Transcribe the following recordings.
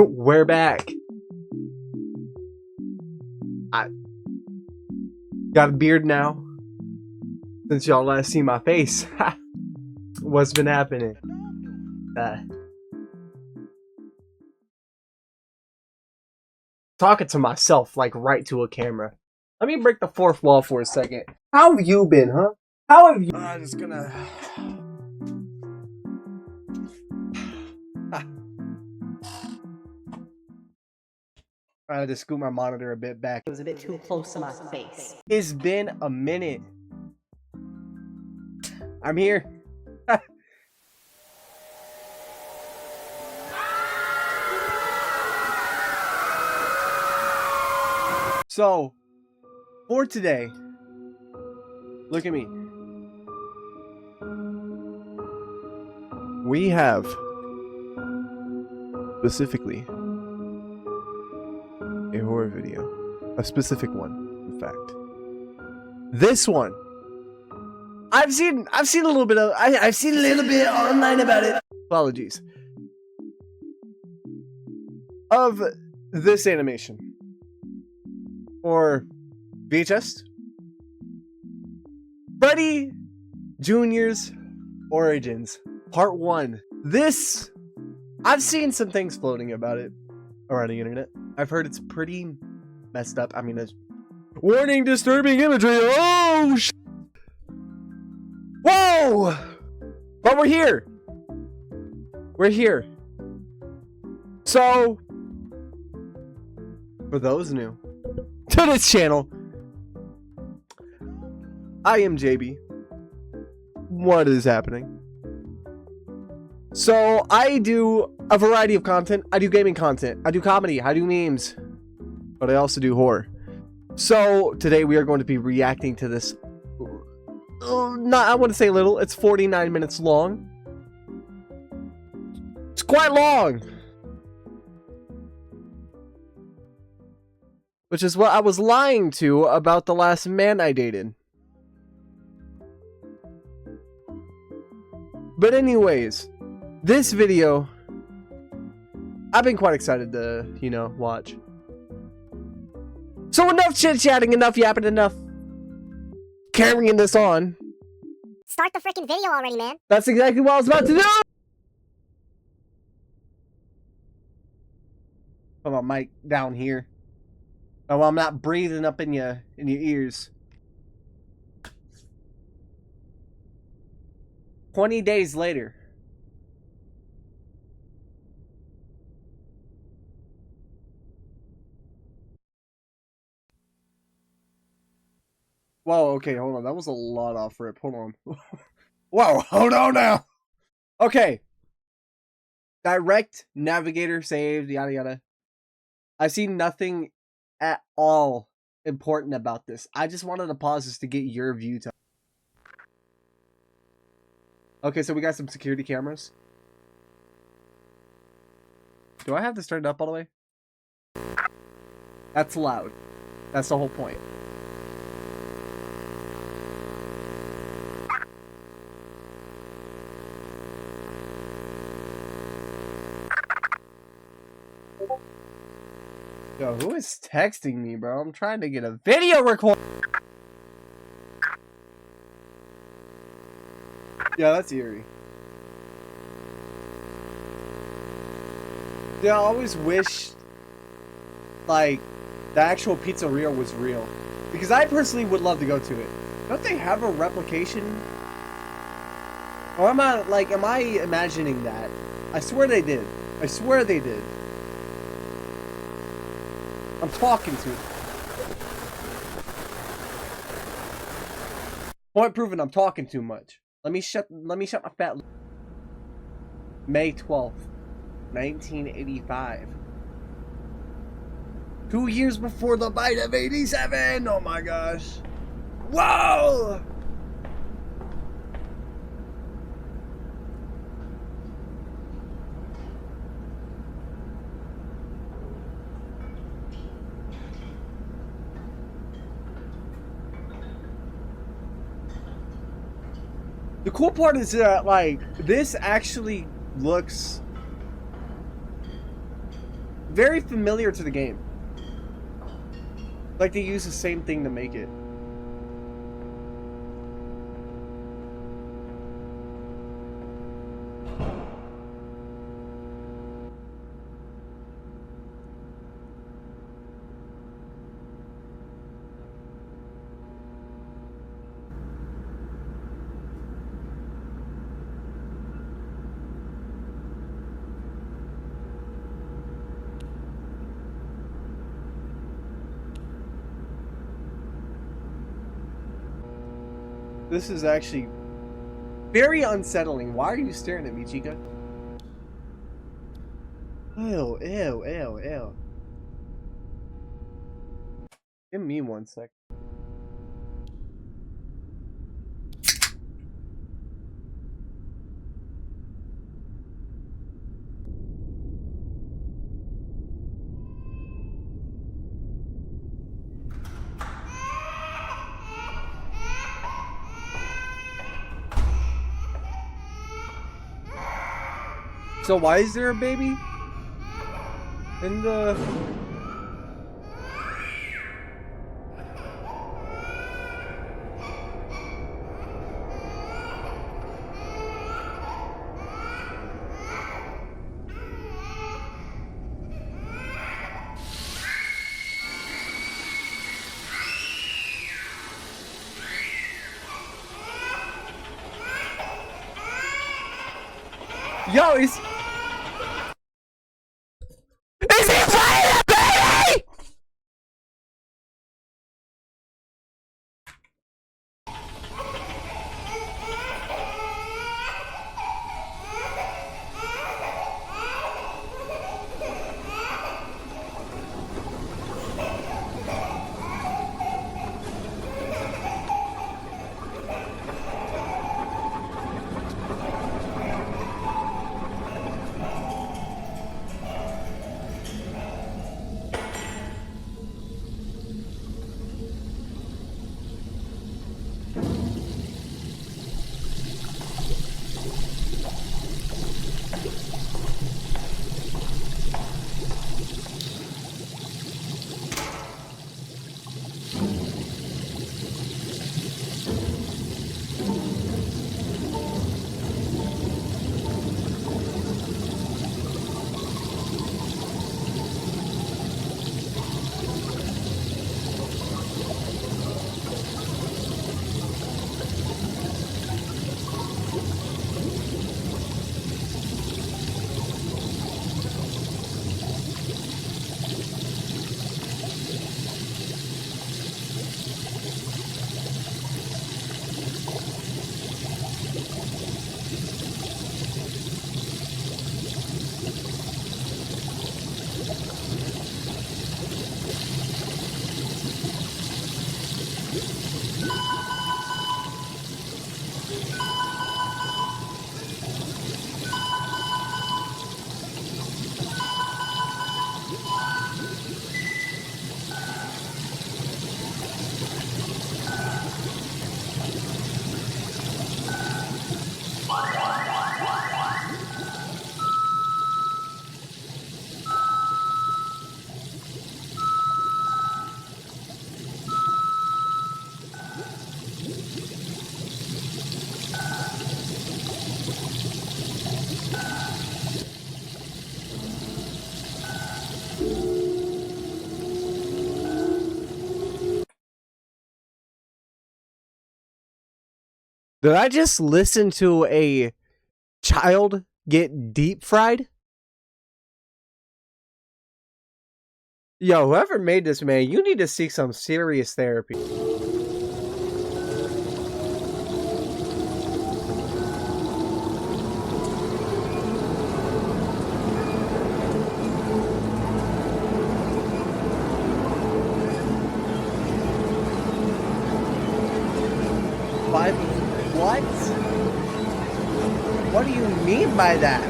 We're back. I got a beard now. Since y'all last seen my face. What's been happening? Talking to myself, like right to a camera. Let me break the fourth wall for a second. How have you been, huh? How have you? I'm just gonna. I had to scoot my monitor a bit back. It was a bit too close to my face. It's been a minute. I'm here. So, for today, look at me. We have, specifically, a horror video. A specific one, in fact. This one. I've seen a little bit of, I've seen a little bit online about it. Apologies. Of this animation. Or VHS. Freddy Jr.'s Origins, Part 1. This, I've seen some things floating about it around the internet. I've heard it's pretty messed up. I mean, it's warning, disturbing imagery. Oh, whoa! But we're here. We're here. So, for those new to this channel, I am JB. What is happening? So I do a variety of content. I do gaming content, I do comedy, I do memes, but I also do horror. So today we are going to be reacting to this, I want to say little, it's 49 minutes long. It's quite long. Which is what I was lying to about the last man I dated. But anyways, this video, I've been quite excited to, watch. So enough chit-chatting, enough yapping, enough carrying this on. Start the freaking video already, man. That's exactly what I was about to do! Put my mic down here. Oh, well, I'm not breathing up in your ears. 20 days later. Whoa, okay, hold on. That was a lot off rip. Hold on. Whoa, hold on now. Okay. Direct, navigator, saved, yada yada. I see nothing at all important about this. I just wanted to pause this to get your view time. Okay, so we got some security cameras. Do I have this turned up all the way? That's loud. That's the whole point. Yo, who is texting me, bro? I'm trying to get a video record. Yeah, that's eerie. Yeah, I always wish, like, the actual pizzeria was real. Because I personally would love to go to it. Don't they have a replication? Or am I imagining that? I swear they did. I swear they did. I'm talking to it. Point proven, I'm talking too much. Let me shut my fat. May 12th, 1985. 2 years before the bite of 87. Oh my gosh. Whoa! The cool part is that, like, this actually looks very familiar to the game. Like they use the same thing to make it. This is actually very unsettling. Why are you staring at me, Chica? Ew, ew, ew, ew. Give me 1 sec. So why is there a baby in the... Yo, is he playing a baby? Did I just listen to a child get deep fried? Yo, whoever made this, man, you need to seek some serious therapy. What? What do you mean by that?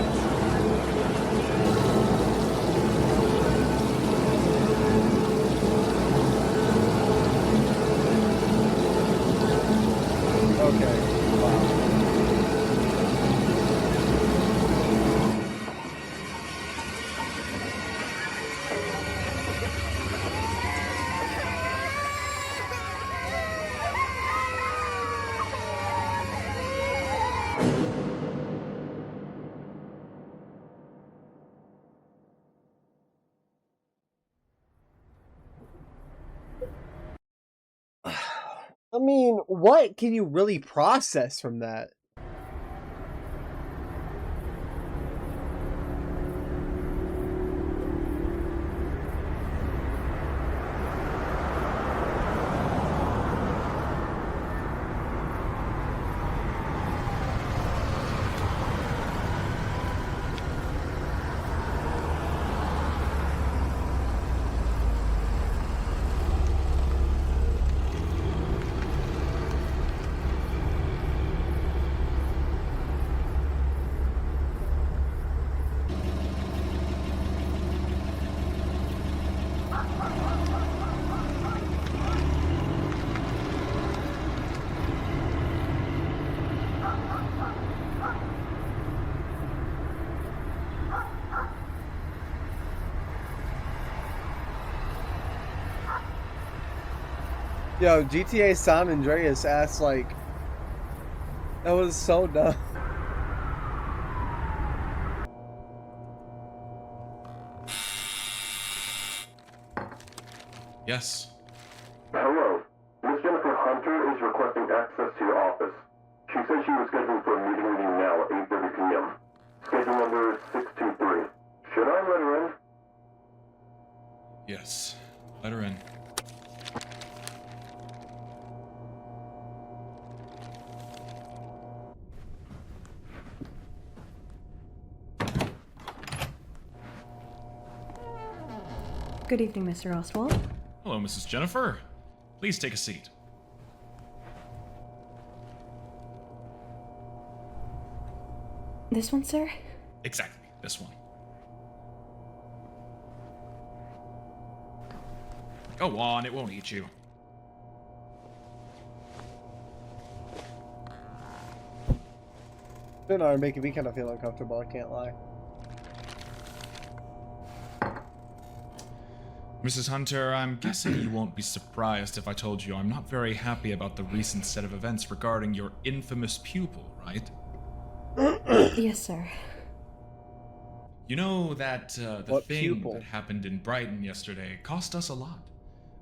Okay. Wow. I mean, what can you really process from that? Yo, GTA San Andreas asked, like, that was so dumb. Yes. Hello. Miss Jennifer Hunter is requesting access to your office. She said she was scheduled for a meeting with you now at 8:30 p.m. Schedule number is 623. Should I let her in? Yes. Let her in. Good evening, Mr. Oswald. Hello, Mrs. Jennifer. Please take a seat. This one, sir? Exactly, this one. Go on, it won't eat you. They are making me kind of feel uncomfortable, I can't lie. Mrs. Hunter, I'm guessing you won't be surprised if I told you I'm not very happy about the recent set of events regarding your infamous pupil, right? Yes, sir. You know that the What thing pupil? that happened in Brighton yesterday cost us a lot.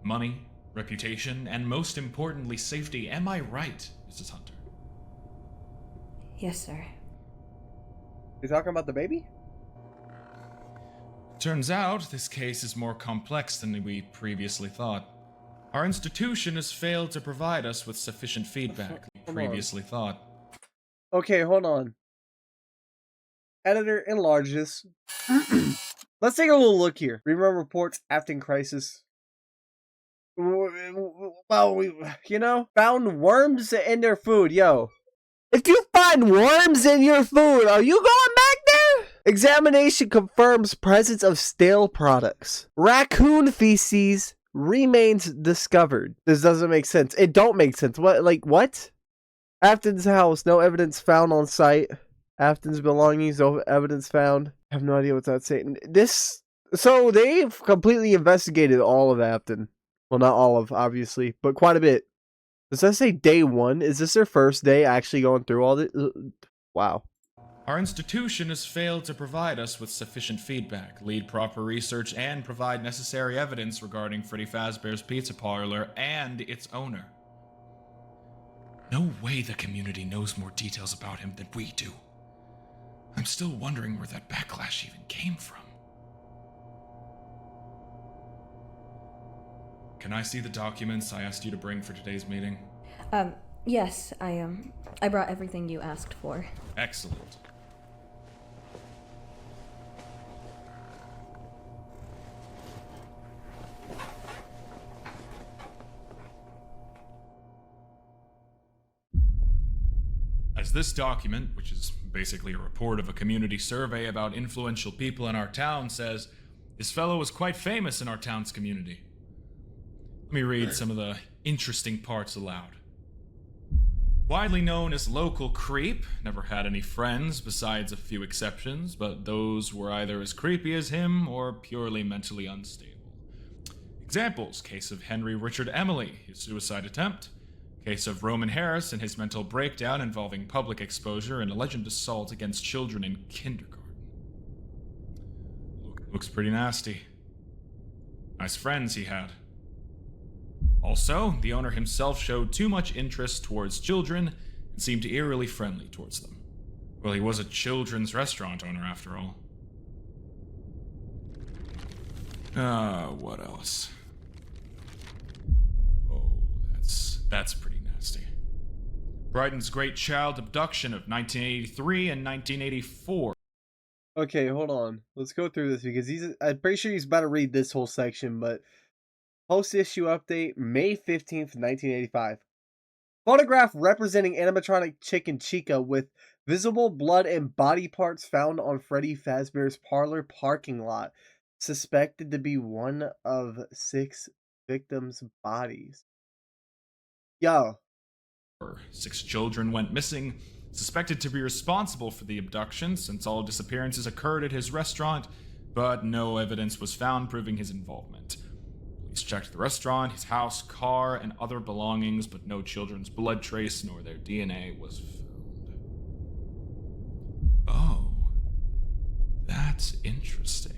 Money, reputation, and most importantly, safety. Am I right, Mrs. Hunter? Yes, sir. You talking about the baby? Turns out, this case is more complex than we previously thought. Our institution has failed to provide us with sufficient feedback we previously thought. Okay, hold on. Editor, enlarge this. Let's take a little look here. Remember reports Afton crisis. Well, we, found worms in their food. Yo, if you find worms in your food, are you going back there? Examination confirms presence of stale products. Raccoon feces remains discovered. This doesn't make sense. It don't make sense. What? Afton's house, no evidence found on site. Afton's belongings, no evidence found. I have no idea what that's saying. So they've completely investigated all of Afton. Well, not all of, obviously, but quite a bit. Does that say day one? Is this their first day actually going through all this? Wow. Our institution has failed to provide us with sufficient feedback, lead proper research, and provide necessary evidence regarding Freddy Fazbear's Pizza Parlor and its owner. No way the community knows more details about him than we do. I'm still wondering where that backlash even came from. Can I see the documents I asked you to bring for today's meeting? Yes, I brought everything you asked for. Excellent. As this document, which is basically a report of a community survey about influential people in our town, says, this fellow was quite famous in our town's community. Let me read some of the interesting parts aloud. Widely known as local creep, never had any friends besides a few exceptions, but those were either as creepy as him or purely mentally unstable. Examples: case of Henry Richard Emily, his suicide attempt. Case of Roman Harris and his mental breakdown involving public exposure and alleged assault against children in kindergarten. Looks pretty nasty. Nice friends he had. Also, the owner himself showed too much interest towards children and seemed eerily friendly towards them. Well, he was a children's restaurant owner after all. What else? Oh, that's pretty nasty. Brighton's Great Child Abduction of 1983 and 1984. Okay, hold on. Let's go through this because I'm pretty sure he's about to read this whole section, but post-issue update, May 15th, 1985. Photograph representing animatronic chicken Chica with visible blood and body parts found on Freddy Fazbear's parlor parking lot. Suspected to be one of 6 victims' bodies. Yo. 6 children went missing, suspected to be responsible for the abduction since all disappearances occurred at his restaurant, but no evidence was found proving his involvement. Police checked the restaurant, his house, car, and other belongings, but no children's blood trace nor their DNA was found. Oh, that's interesting.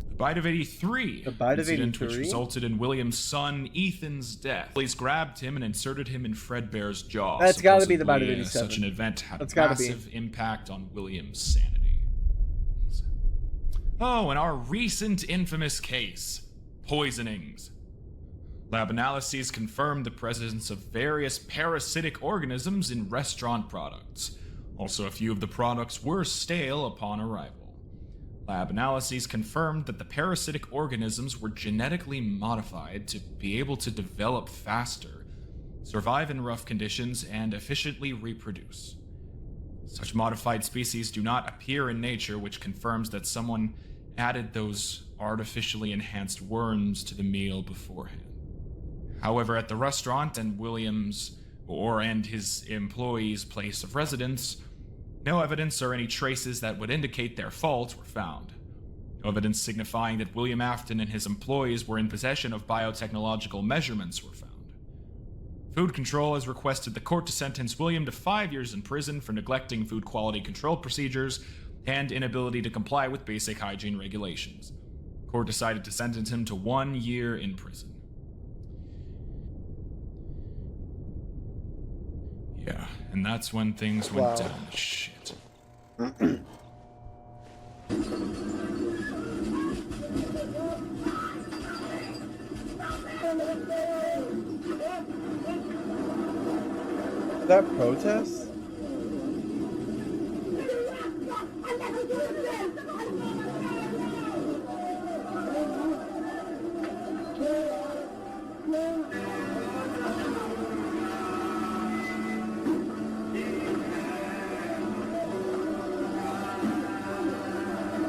The bite of 83. The bite of incident 83? which resulted in William's son Ethan's death. Police grabbed him and inserted him in Fredbear's jaw. That's gotta be the bite of Supposedly, 87. Such an event had That's a gotta be. massive impact on William's sanity. Oh, and our recent infamous case. Poisonings. Lab analyses confirmed the presence of various parasitic organisms in restaurant products. Also, a few of the products were stale upon arrival. Lab analyses confirmed that the parasitic organisms were genetically modified to be able to develop faster, survive in rough conditions, and efficiently reproduce. Such modified species do not appear in nature, which confirms that someone added those artificially enhanced worms to the meal beforehand. However, at the restaurant and his employees' place of residence, no evidence or any traces that would indicate their fault were found. No evidence signifying that William Afton and his employees were in possession of biotechnological measurements were found. Food Control has requested the court to sentence William to 5 years in prison for neglecting food quality control procedures and inability to comply with basic hygiene regulations. The court decided to sentence him to 1 year in prison. Yeah, and that's when things went down to shit. That protest?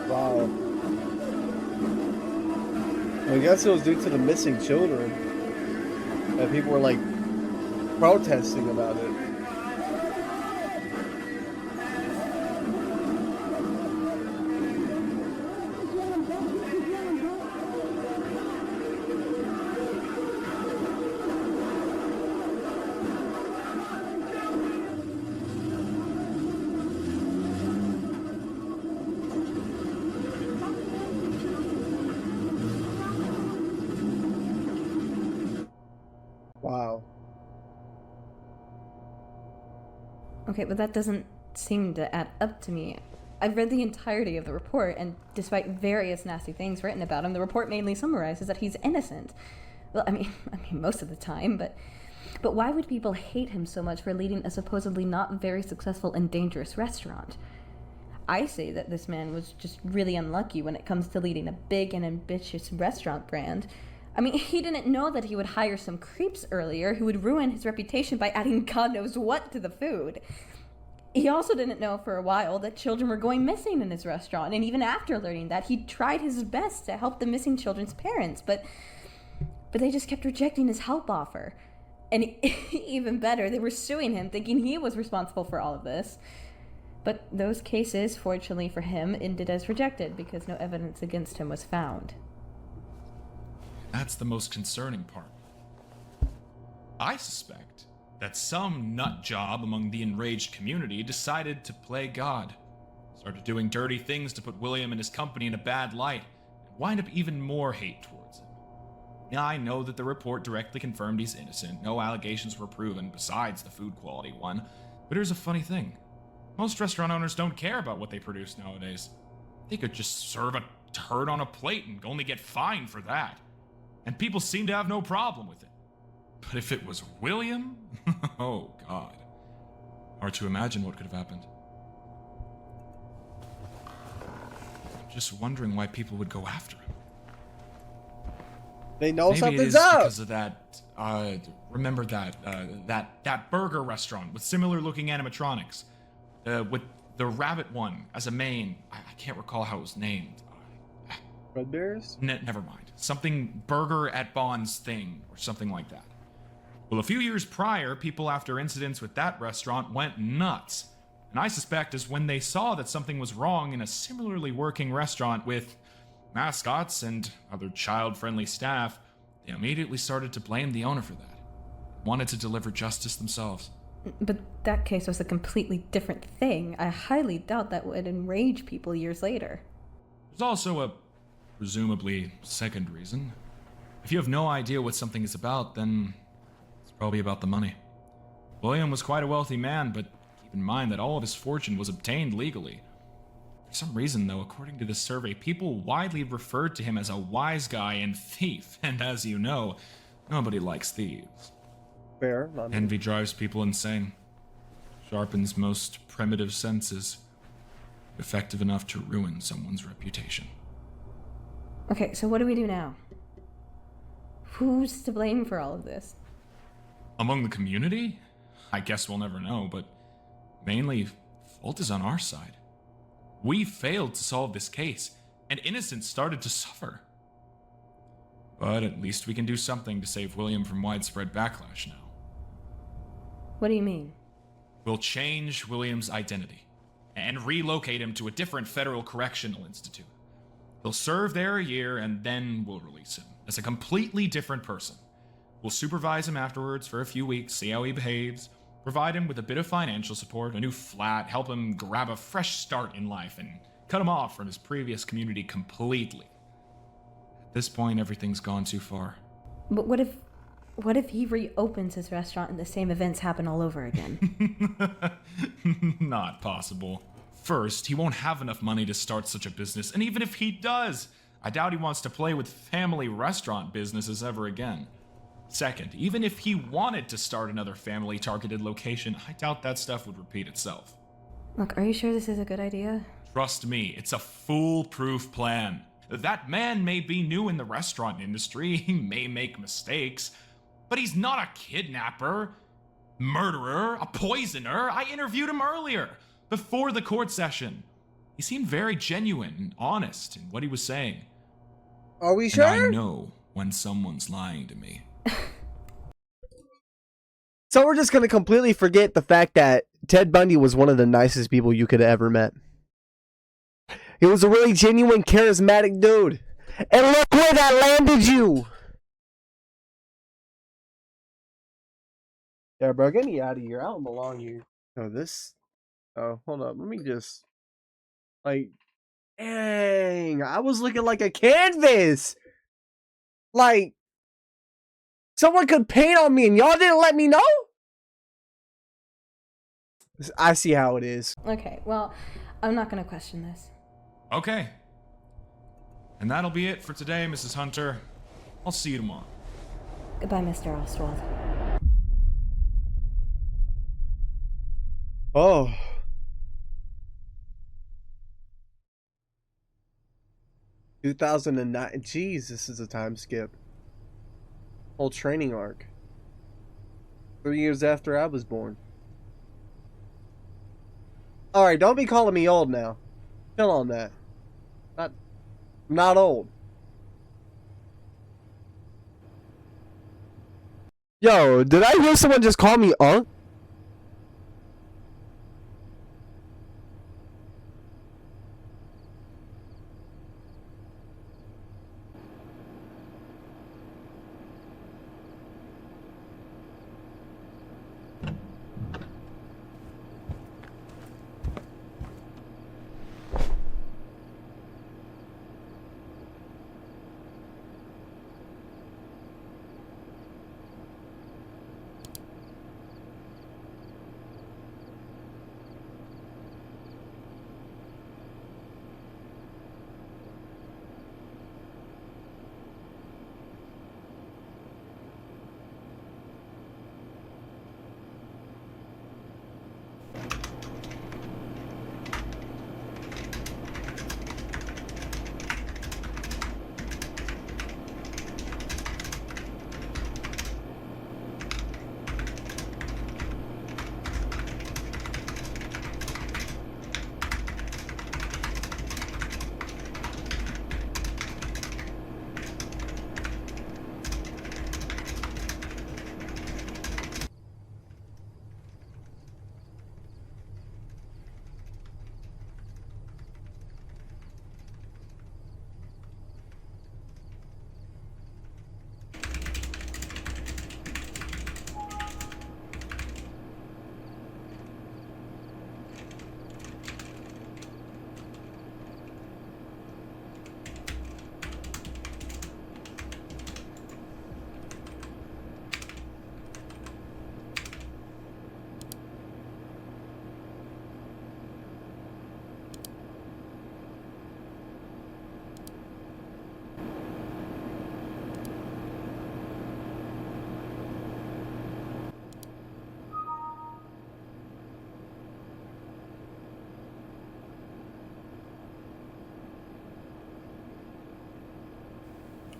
Wow. I guess it was due to the missing children that people were like protesting about it. Wow. Okay, but that doesn't seem to add up to me. I've read the entirety of the report, and despite various nasty things written about him, the report mainly summarizes that he's innocent. Well, I mean, most of the time, but why would people hate him so much for leading a supposedly not very successful and dangerous restaurant? I say that this man was just really unlucky when it comes to leading a big and ambitious restaurant brand. I mean, he didn't know that he would hire some creeps earlier who would ruin his reputation by adding God knows what to the food. He also didn't know for a while that children were going missing in his restaurant, and even after learning that, he tried his best to help the missing children's parents, but they just kept rejecting his help offer. And even better, they were suing him, thinking he was responsible for all of this. But those cases, fortunately for him, ended as rejected because no evidence against him was found. That's the most concerning part. I suspect that some nut job among the enraged community decided to play God, started doing dirty things to put William and his company in a bad light, and wind up even more hate towards him. Yeah, I know that the report directly confirmed he's innocent. No allegations were proven besides the food quality one. But here's a funny thing. Most restaurant owners don't care about what they produce nowadays. They could just serve a turd on a plate and only get fined for that. And people seem to have no problem with it. But if it was William? Oh, God. Hard to imagine what could have happened. I'm just wondering why people would go after him. They know Maybe something's it is up. because of that, remember that burger restaurant with similar looking animatronics? With the rabbit one as a main. I can't recall how it was named. Red Bears? Never mind. Something burger at Bond's thing, or something like that. Well, a few years prior, people after incidents with that restaurant went nuts. And I suspect is when they saw that something was wrong in a similarly working restaurant with mascots and other child-friendly staff, they immediately started to blame the owner for that. Wanted to deliver justice themselves. But that case was a completely different thing. I highly doubt that would enrage people years later. There's also a presumably second reason. If you have no idea what something is about, then it's probably about the money. William was quite a wealthy man, but keep in mind that all of his fortune was obtained legally. For some reason, though, according to this survey, people widely referred to him as a wise guy and thief, and as you know, nobody likes thieves. Fair. Not Envy drives people insane, sharpens most primitive senses, effective enough to ruin someone's reputation. Okay, so what do we do now? Who's to blame for all of this? Among the community? I guess we'll never know, but mainly, fault is on our side. We failed to solve this case, and innocents started to suffer. But at least we can do something to save William from widespread backlash now. What do you mean? We'll change William's identity and relocate him to a different federal correctional institute. He'll serve there a year, and then we'll release him as a completely different person. We'll supervise him afterwards for a few weeks, see how he behaves, provide him with a bit of financial support, a new flat, help him grab a fresh start in life, and cut him off from his previous community completely. At this point, everything's gone too far. But what if he reopens his restaurant and the same events happen all over again? Not possible. First, he won't have enough money to start such a business, and even if he does, I doubt he wants to play with family restaurant businesses ever again. Second, even if he wanted to start another family-targeted location, I doubt that stuff would repeat itself. Look, are you sure this is a good idea? Trust me, it's a foolproof plan. That man may be new in the restaurant industry, he may make mistakes, but he's not a kidnapper, murderer, a poisoner. I interviewed him earlier, before the court session. He seemed very genuine and honest in what he was saying. Are we And sure? I know when someone's lying to me. So we're just gonna completely forget the fact that Ted Bundy was one of the nicest people you could have ever met. He was a really genuine, charismatic dude. And look where that landed you! Yeah, bro, get me out of here. I don't belong here. Oh, this... Oh, hold up. Let me just... Like... Dang! I was looking like a canvas! Like... Someone could paint on me and y'all didn't let me know? I see how it is. Okay, well, I'm not gonna question this. Okay. And that'll be it for today, Mrs. Hunter. I'll see you tomorrow. Goodbye, Mr. Ostwald. Oh. ...2009. Jeez, this is a time skip. Whole training arc. 3 years after I was born. Alright, don't be calling me old now. Chill on that. Not old. Yo, did I hear someone just call me Unc?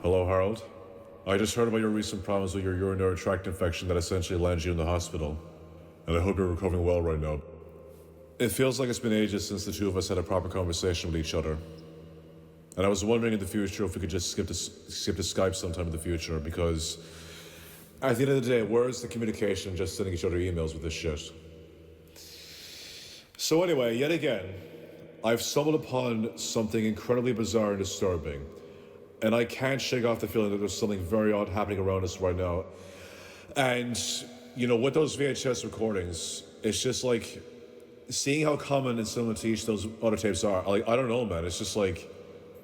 Hello, Harold. I just heard about your recent problems with your urinary tract infection that essentially landed you in the hospital. And I hope you're recovering well right now. It feels like it's been ages since the two of us had a proper conversation with each other. And I was wondering in the future if we could just skip to Skype sometime in the future, because at the end of the day, where is the communication just sending each other emails with this shit? So anyway, yet again, I've stumbled upon something incredibly bizarre and disturbing. And I can't shake off the feeling that there's something very odd happening around us right now. And, you know, with those VHS recordings, it's just like seeing how common and similar to each those other tapes are. Like, I don't know, man. It's just like,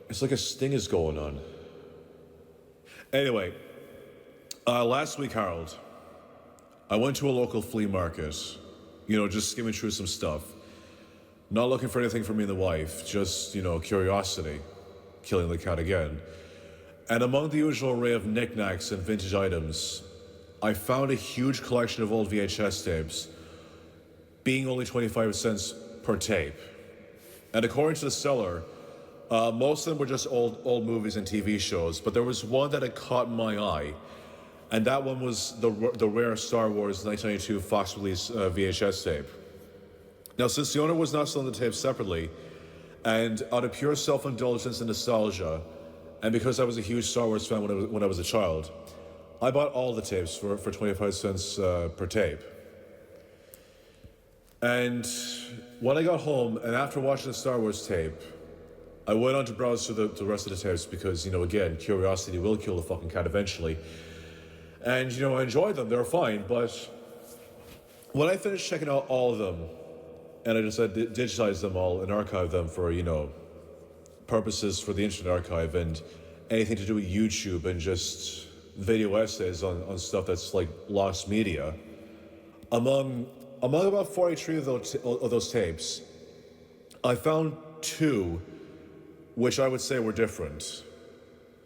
it's like a sting is going on. Anyway, last week, Harold, I went to a local flea market, you know, just skimming through some stuff. Not looking for anything for me and the wife, just, you know, curiosity, killing the cat again. And among the usual array of knickknacks and vintage items, I found a huge collection of old VHS tapes, being only 25 cents per tape. And according to the seller, most of them were just old movies and TV shows, but there was one that had caught my eye, and that one was the rare Star Wars 1992 Fox release VHS tape. Now, since the owner was not selling the tapes separately, and out of pure self-indulgence and nostalgia, and because I was a huge Star Wars fan when I was a child, I bought all the tapes for 25 cents per tape. And when I got home, and after watching the Star Wars tape, I went on to browse through the rest of the tapes because, you know, again, curiosity will kill the fucking cat eventually. And, you know, I enjoyed them, they were fine, but when I finished checking out all of them, and I decided to digitize them all and archive them for, you know, purposes for the Internet Archive and anything to do with YouTube and just video essays on stuff that's like lost media. Among about 43 of those tapes, I found two which I would say were different.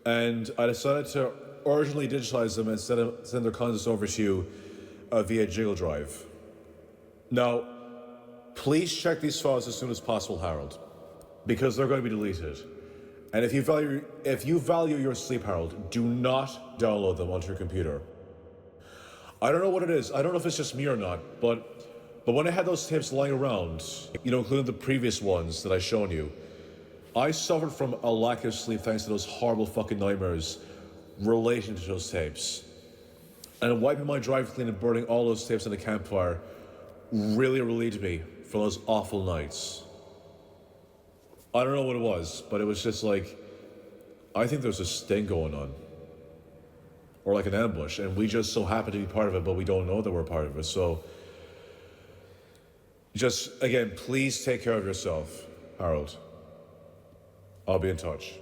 And I decided to urgently digitize them and send their contents over to you via Jiggle Drive. Now, please check these files as soon as possible, Harold, because they're going to be deleted. And if you value your sleep, Harold, do not download them onto your computer. I don't know what it is. I don't know if it's just me or not, but when I had those tapes lying around, you know, including the previous ones that I've shown you, I suffered from a lack of sleep thanks to those horrible fucking nightmares relating to those tapes. And wiping my drive clean and burning all those tapes in the campfire really relieved me from those awful nights. I don't know what it was, but it was just like, I think there's a sting going on. Or like an ambush, and we just so happen to be part of it, but we don't know that we're part of it. So, just, again, please take care of yourself, Harold. I'll be in touch.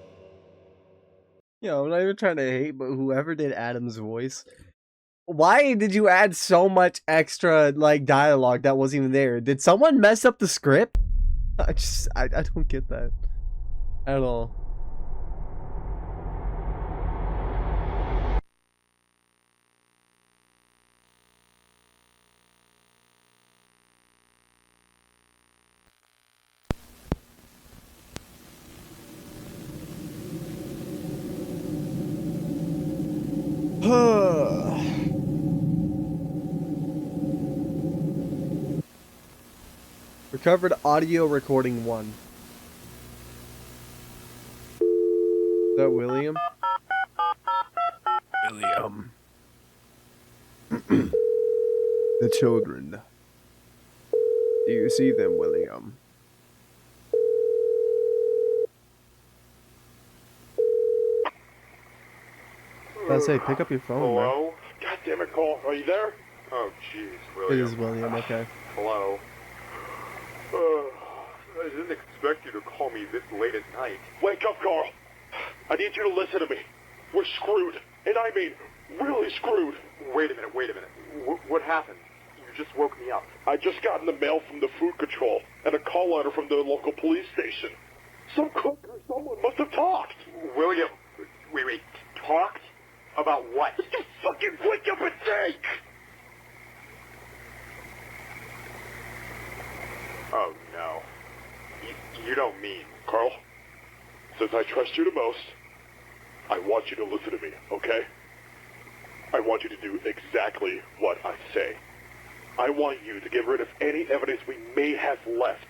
Yo, I'm not even trying to hate, but whoever did Adam's voice, why did you add so much extra, like, dialogue that wasn't even there? Did someone mess up the script? I don't get that at all. Recovered audio recording 1. Is that William? William. The children. Do you see them, William? I say, pick up your phone, Hello? man. God damn it, Cole. Are you there? Oh, jeez, William. It is William, okay. Hello? I didn't expect you to call me this late at night. Wake up, Carl. I need you to listen to me. We're screwed. And I mean, really screwed. Wait a minute. What happened? You just woke me up. I just got in the mail from the food control and a call letter from the local police station. Some cook or someone must have talked. William, wait. Talked? About what? Just fucking wake up and think! Oh, no. You don't mean... Carl, since I trust you the most, I want you to listen to me, okay? I want you to do exactly what I say. I want you to get rid of any evidence we may have left.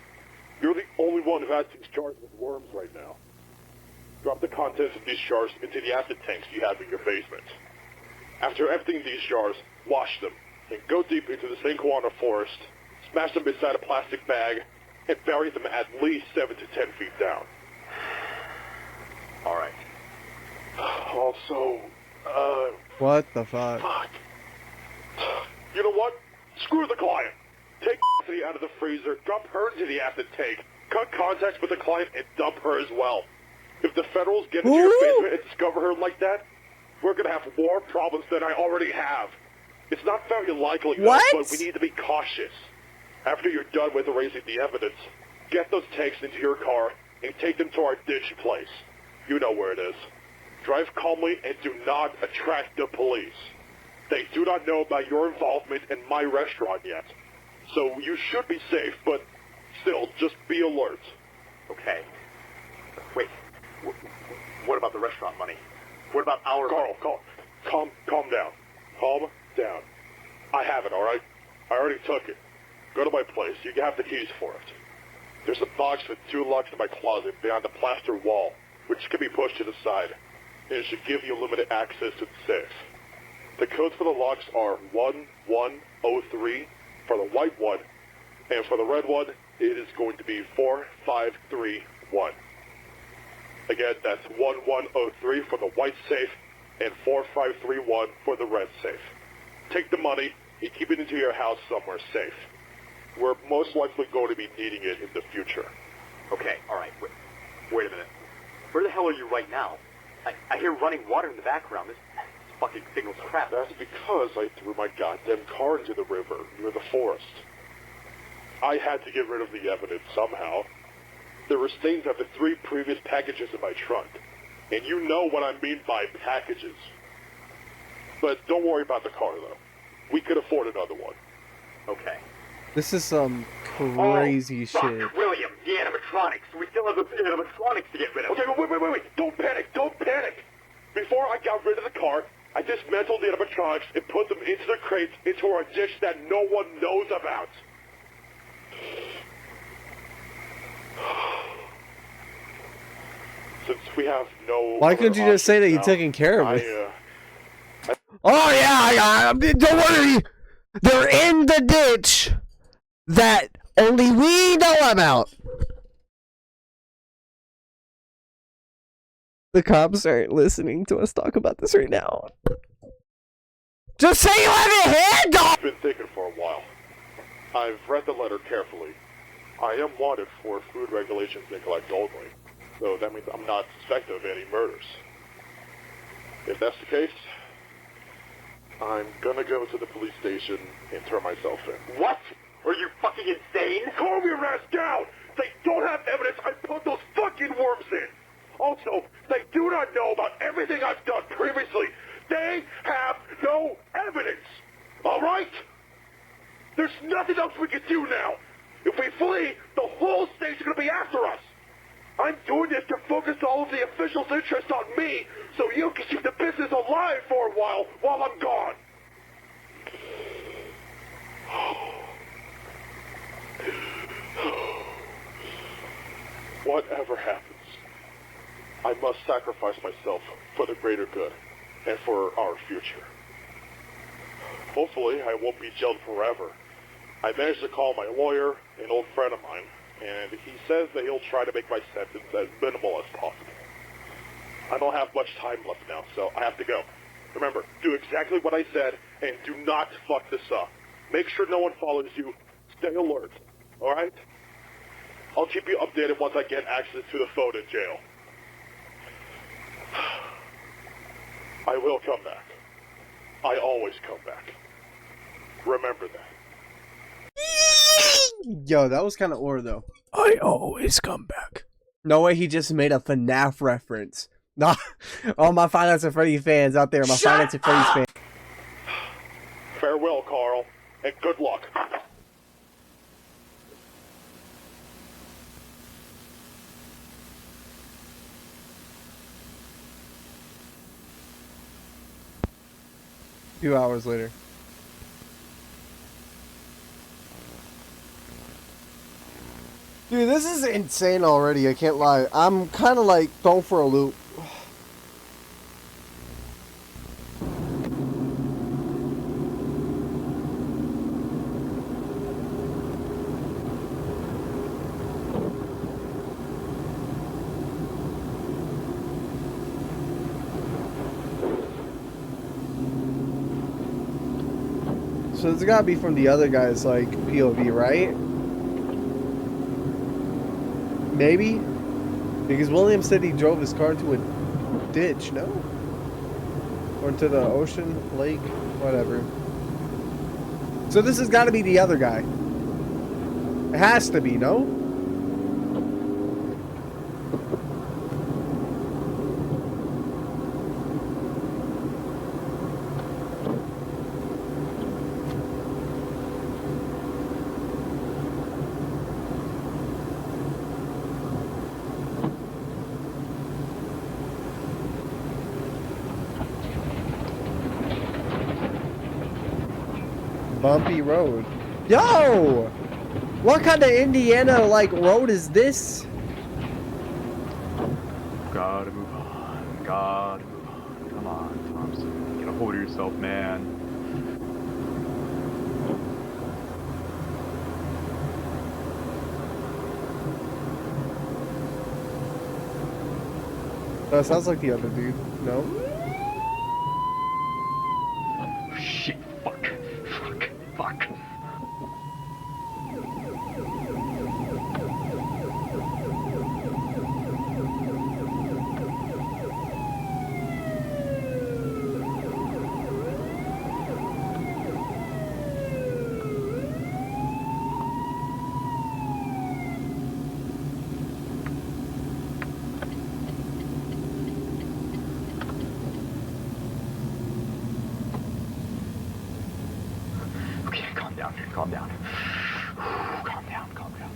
You're the only one who has these jars with worms right now. Drop the contents of these jars into the acid tanks you have in your basement. After emptying these jars, wash them, and go deep into the St. Juana forest, smash them inside a plastic bag, and bury them at least 7 to 10 feet down. Alright. Also, What the fuck? fuck. You know what? Screw the client. Take Cassidy out of the freezer, dump her into the acid tank, cut contacts with the client, and dump her as well. If the Federals get into your basement and discover her like that, we're gonna have more problems than I already have. It's not very likely, though, What? but we need to be cautious. After you're done with erasing the evidence, get those tanks into your car and take them to our ditch place. You know where it is. Drive calmly and do not attract the police. They do not know about your involvement in my restaurant yet. So you should be safe, but still, just be alert. Okay. Wait. What about the restaurant money? What about our money? Calm down. Calm down. I have it, alright? I already took it. Go to my place. You have the keys for it. There's a box with 2 locks in my closet behind the plaster wall, which can be pushed to the side. And it should give you limited access to the safe. The codes for the locks are 1103 for the white one, and for the red one, it is going to be 4531. Again, that's 1103 for the white safe, and 4531 for the red safe. Take the money and keep it into your house somewhere safe. We're most likely going to be needing it in the future. Okay, alright, wait a minute. Where the hell are you right now? I hear running water in the background. This fucking signal's crap. That's because I threw my goddamn car into the river near the forest. I had to get rid of the evidence somehow. There were stains after 3 previous packages in my trunk. And you know what I mean by packages. But don't worry about the car, though. We could afford another one. Okay. This is some crazy fuck, shit. William, the animatronics. We still have the animatronics to get rid of. Okay, wait. Don't panic. Before I got rid of the car, I dismantled the animatronics and put them into the crates into our ditch that no one knows about. Since we have no... Why couldn't you just say that you're taking care of it? Oh yeah, don't worry. They're in the ditch that only we know about. The cops aren't listening to us talk about this right now. Just say you have a hand on. I've been thinking for a while. I've read the letter carefully. I am wanted for food regulations neglect only, so that means I'm not suspected of any murders. If that's the case, I'm gonna go to the police station and turn myself in. What? Are you fucking insane? Calm your ass down! They don't have evidence I put those fucking worms in! Also, they do not know about everything I've done previously. They have no evidence! Alright? There's nothing else we can do now. If we flee, the whole state's gonna be after us. I'm doing this to focus all of the officials' interest on me, so you can keep the business alive for a while I'm gone. Whatever happens, I must sacrifice myself for the greater good and for our future. Hopefully, I won't be jailed forever. I managed to call my lawyer, an old friend of mine, and he says that he'll try to make my sentence as minimal as possible. I don't have much time left now, so I have to go. Remember, do exactly what I said, and do not fuck this up. Make sure no one follows you. Stay alert, alright? I'll keep you updated once I get access to the phone in jail. I will come back. I always come back. Remember that. Yo, that was kind of ore though. I always come back. No way he just made a FNAF reference. Nah, all my Finance and Freddy fans out there, my Finance and Freddy's fans. Farewell, Carl, and good luck. 2 hours later. Dude, this is insane already, I can't lie. I'm kind of like thrown for a loop. So it's gotta be from the other guy's, like, POV, right? Maybe? Because William said he drove his car into a ditch, no? Or into the ocean, lake, whatever. So this has gotta be the other guy. It has to be, no? Bumpy road. Yo! What kind of Indiana, like, road is this? Gotta move on. Gotta move on. Come on, Thompson. Get a hold of yourself, man. That sounds like the other dude. No? Shit. Fuck. Fuck. Fuck. Okay, calm down. Calm down. Calm down. Calm down.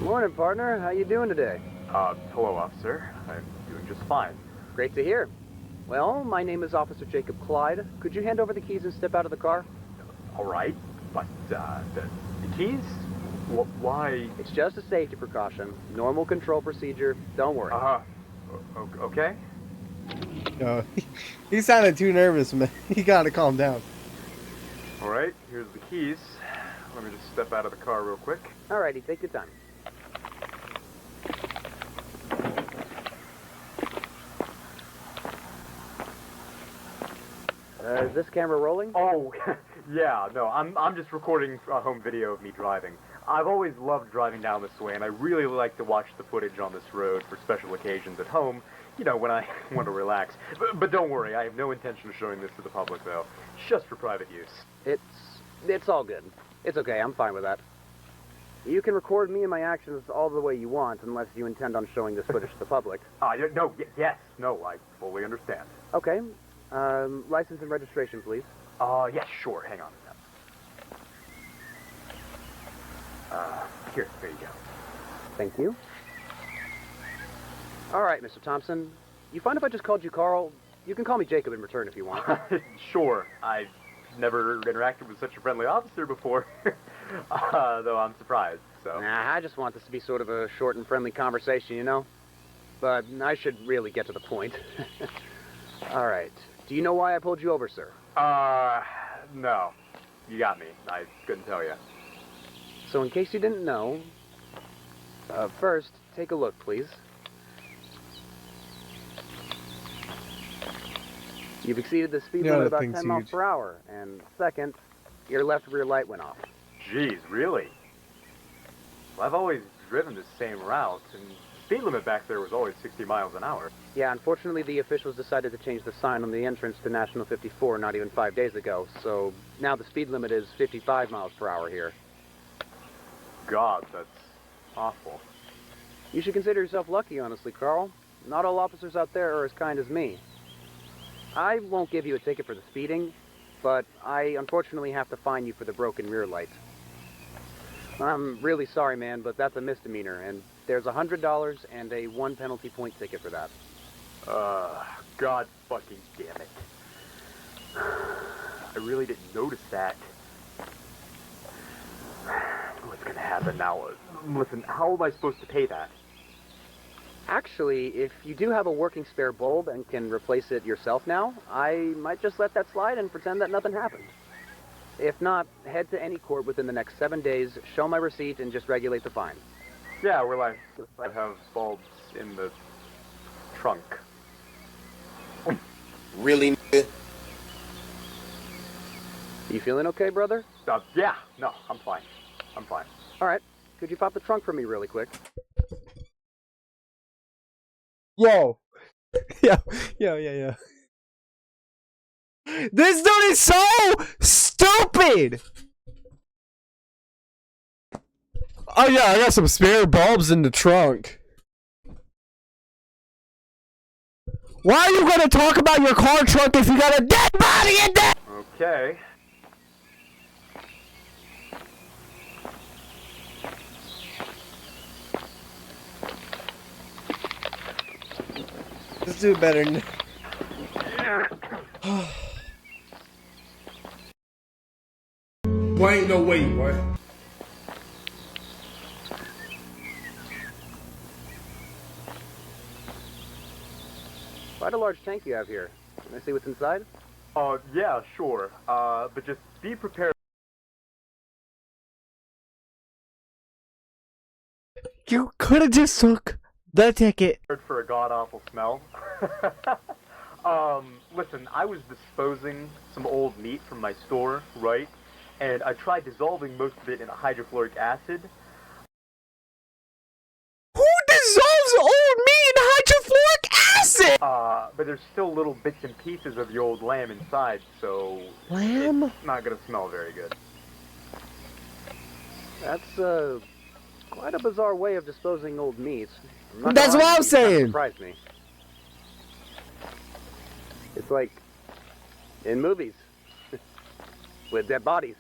Morning, partner. How you doing today? Hello, officer. I'm doing just fine. Great to hear. Well, my name is Officer Jacob Clyde. Could you hand over the keys and step out of the car? All right, but, the keys? Why? It's just a safety precaution. Normal control procedure. Don't worry. Okay. He sounded too nervous, man. He gotta calm down. All right, here's the keys. Let me just step out of the car real quick. Alrighty, take your time. Is this camera rolling? Oh, yeah, no, I'm just recording a home video of me driving. I've always loved driving down this way, and I really like to watch the footage on this road for special occasions at home, you know, when I want to relax. But don't worry, I have no intention of showing this to the public, though. Just for private use. It's all good. It's okay, I'm fine with that. You can record me and my actions all the way you want, unless you intend on showing this footage to the public. No, I fully understand. Okay. License and registration, please. Yes, sure, hang on a minute. Here you go. Thank you. All right, Mr. Thompson. You find if I just called you Carl? You can call me Jacob in return if you want. Sure. I've never interacted with such a friendly officer before, though I'm surprised, so. Nah, I just want this to be sort of a short and friendly conversation, you know? But I should really get to the point. All right. Do you know why I pulled you over, sir? No. You got me. I couldn't tell you. So in case you didn't know, first, take a look, please. You've exceeded the speed limit about 10 miles per hour. And second, your left rear light went off. Jeez, really? Well, I've always driven the same route, and the speed limit back there was always 60 miles an hour. Yeah, unfortunately, the officials decided to change the sign on the entrance to National 54 not even 5 days ago, so now the speed limit is 55 miles per hour here. God, that's awful. You should consider yourself lucky, honestly, Carl. Not all officers out there are as kind as me. I won't give you a ticket for the speeding, but I unfortunately have to fine you for the broken rear light. I'm really sorry, man, but that's a misdemeanor, and there's $100 and a 1 penalty point ticket for that. God fucking damn it. I really didn't notice that. What's gonna happen now? Listen, how am I supposed to pay that? Actually, if you do have a working spare bulb and can replace it yourself now, I might just let that slide and pretend that nothing happened. If not, head to any court within the next 7 days, show my receipt, and just regulate the fine. Yeah, we're like, I have bulbs in the trunk. Really, nigga? You feeling okay, brother? Yeah, no, I'm fine. I'm fine. All right. Could you pop the trunk for me really quick? Yo. Yeah. This dude is so stupid! Oh yeah, I got some spare bulbs in the trunk. Why are you gonna talk about your car trunk if you got a dead body in there? Okay. Let's do better. Why ain't no way, what? Quite a large tank you have here. Can I see what's inside? Yeah, sure. But just be prepared. You could have just took the ticket. For a god-awful smell. Listen, I was disposing some old meat from my store, right? And I tried dissolving most of it in hydrofluoric acid. Who dissolves old meat in hydrofluoric acid? But there's still little bits and pieces of the old lamb inside, so... Lamb? It's not gonna smell very good. That's, quite a bizarre way of disposing old meats. That's what I'm saying! Surprised me. It's like in movies with dead bodies.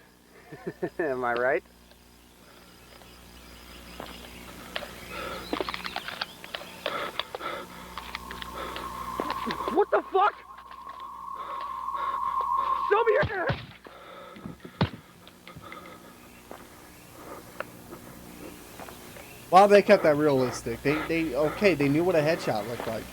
Am I right? What the fuck? Show me your hand! Wow, they kept that realistic. They knew what a headshot looked like.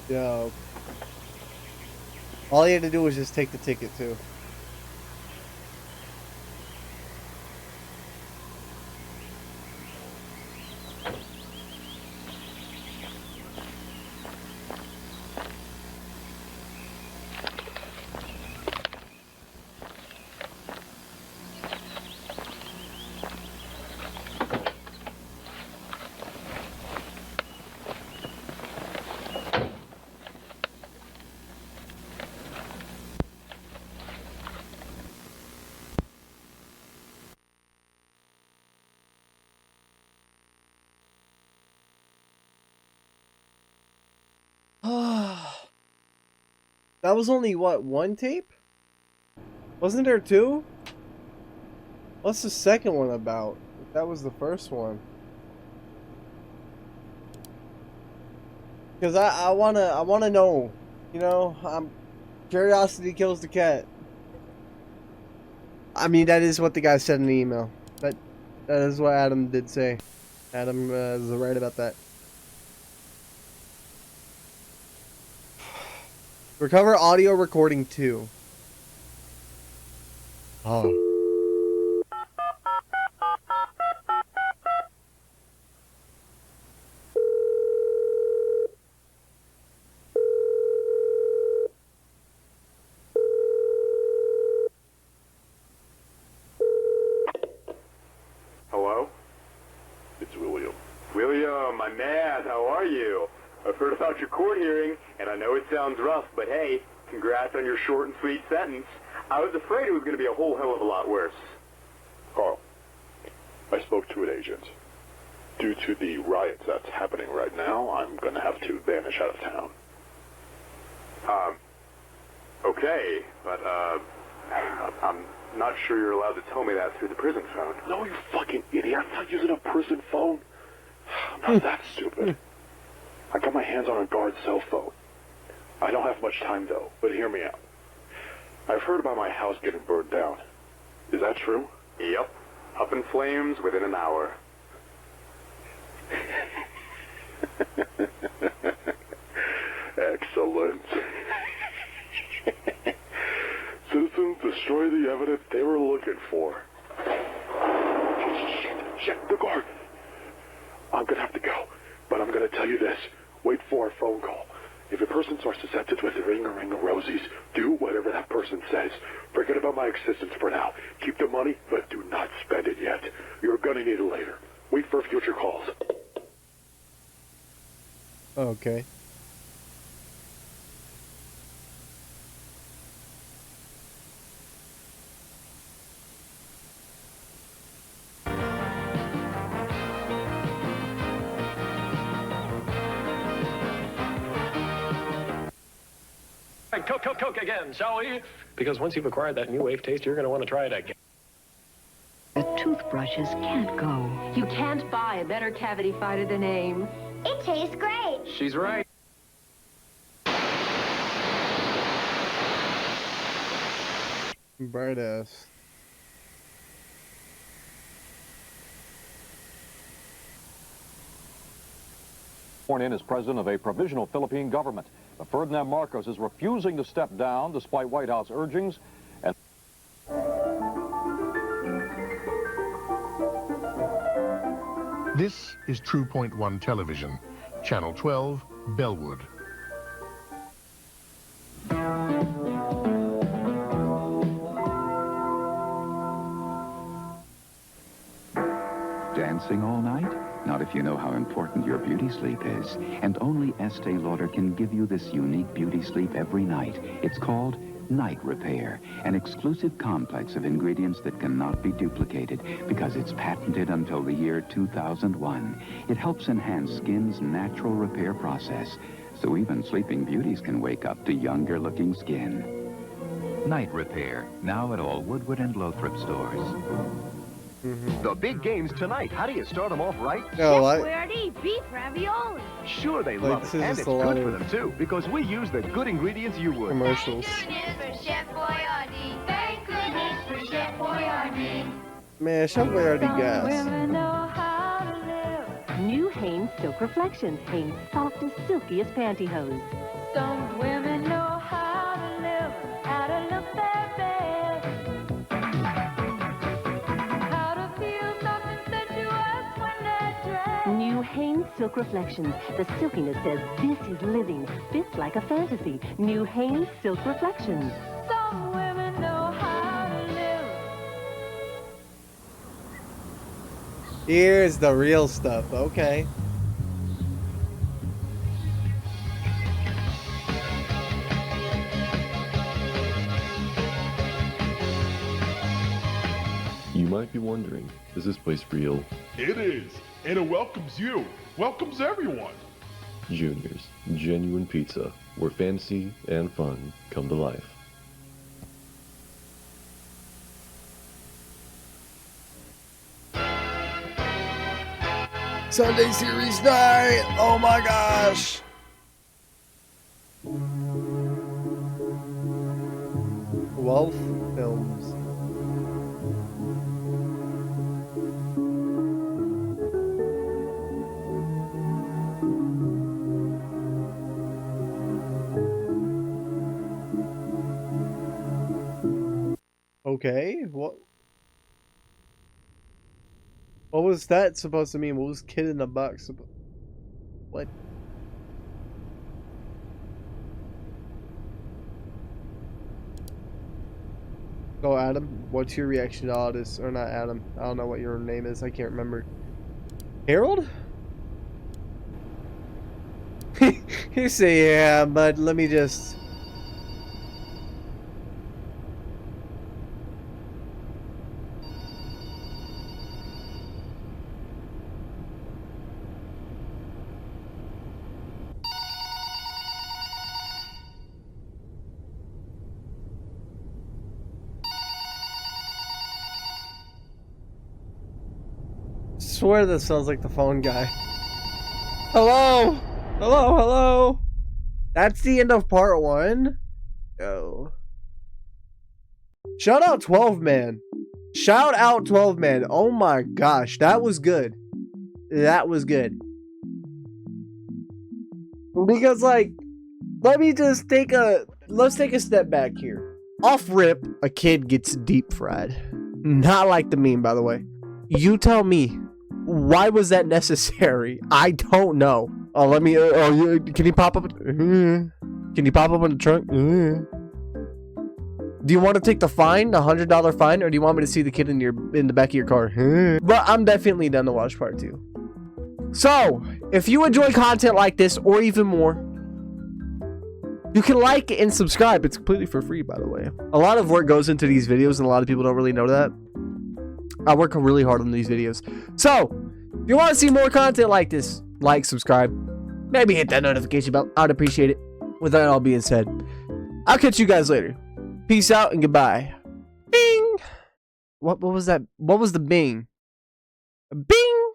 Yo. All he had to do was just take the ticket, too. That was only, what, one tape? Wasn't there two? What's the second one about? That was the first one. Because I wanna know. You know, curiosity kills the cat. I mean, that is what the guy said in the email. But that is what Adam did say. Adam is right about that. Recover audio recording 2. Oh. heard about your court hearing, and I know it sounds rough, but hey, congrats on your short and sweet sentence. I was afraid it was going to be a whole hell of a lot worse. Carl, I spoke to an agent. Due to the riots that's happening right now, I'm going to have to vanish out of town. Okay, but, I'm not sure you're allowed to tell me that through the prison phone. No, you fucking idiot. I'm not using a prison phone. I'm not that stupid. I got my hands on a guard's cell phone. I don't have much time, though, but hear me out. I've heard about my house getting burned down. Is that true? Yep. Up in flames within an hour. Excellent. Citizens, destroy the evidence they were looking for. Shit, the guard. I'm gonna have to go, but I'm gonna tell you this. Wait for a phone call. If a person starts to sentence with a ring of rosies, do whatever that person says. Forget about my existence for now. Keep the money, but do not spend it yet. You're gonna need it later. Wait for future calls. Okay. Coke again, shall we? Because once you've acquired that new wave taste, you're going to want to try it again. Toothbrushes can't go. You can't buy a better cavity fighter than AIM. It tastes great. She's right. Bright ass. Sworn in as president of a provisional Philippine government. But Ferdinand Marcos is refusing to step down despite White House urgings. And this is True Point 1 Television, Channel 12, Bellwood. Dancing all night? Not if you know how important your beauty sleep is. And only Estee Lauder can give you this unique beauty sleep every night. It's called Night Repair, an exclusive complex of ingredients that cannot be duplicated because it's patented until the year 2001. It helps enhance skin's natural repair process, so even sleeping beauties can wake up to younger-looking skin. Night Repair, now at all Woodward and Lothrop stores. The big games tonight. How do you start them off right? No, what? Boyardee beef ravioli. Sure, they Like, love this it, is and just it's a lot good for of them too, because we use the good ingredients you would. commercials. Chef Boyardee. Thank goodness for Chef Boyardee. Man, Chef Boyardee gas. New Hanes Silk Reflections. Hanes softest, silkiest pantyhose. Some women know how to live, how to look their best. How to feel soft and sensuous when they're dressed. New Hanes Silk Reflections. The silkiness says this is living. Fits like a fantasy. New Hanes Silk Reflections. Some women know how to live. Here's the real stuff. Okay. You might be wondering, is this place real? It is, and it welcomes you. Welcomes everyone. Junior's Genuine Pizza, where fantasy and fun come to life. Sunday series night. Oh my gosh. Wolf Films. Okay, what was that supposed to mean? What was Kid in the Box? What? So Adam, what's your reaction to all this? Or not Adam, I don't know what your name is, I can't remember. Harold? You say, yeah, but let me just... Swear this sounds like the phone guy. Hello? Hello, hello? That's the end of part 1? Oh. Shout out 12 Man. Shout out 12 Man. Oh my gosh, that was good. That was good. Because like, let's take a step back here. Off rip, a kid gets deep fried. Not like the meme, by the way. You tell me, why was that necessary? I don't know. Oh, let me. Can you pop up? Can you pop up in the trunk? Do you want to take the fine, the $100 fine, or do you want me to see the kid in the back of your car? But I'm definitely done to watch part 2. So, if you enjoy content like this or even more, you can like and subscribe. It's completely for free, by the way. A lot of work goes into these videos, and a lot of people don't really know that. I work really hard on these videos. So, if you want to see more content like this, like, subscribe, maybe hit that notification bell. I'd appreciate it. With that all being said, I'll catch you guys later. Peace out and goodbye. Bing! What was that? What was the bing? Bing!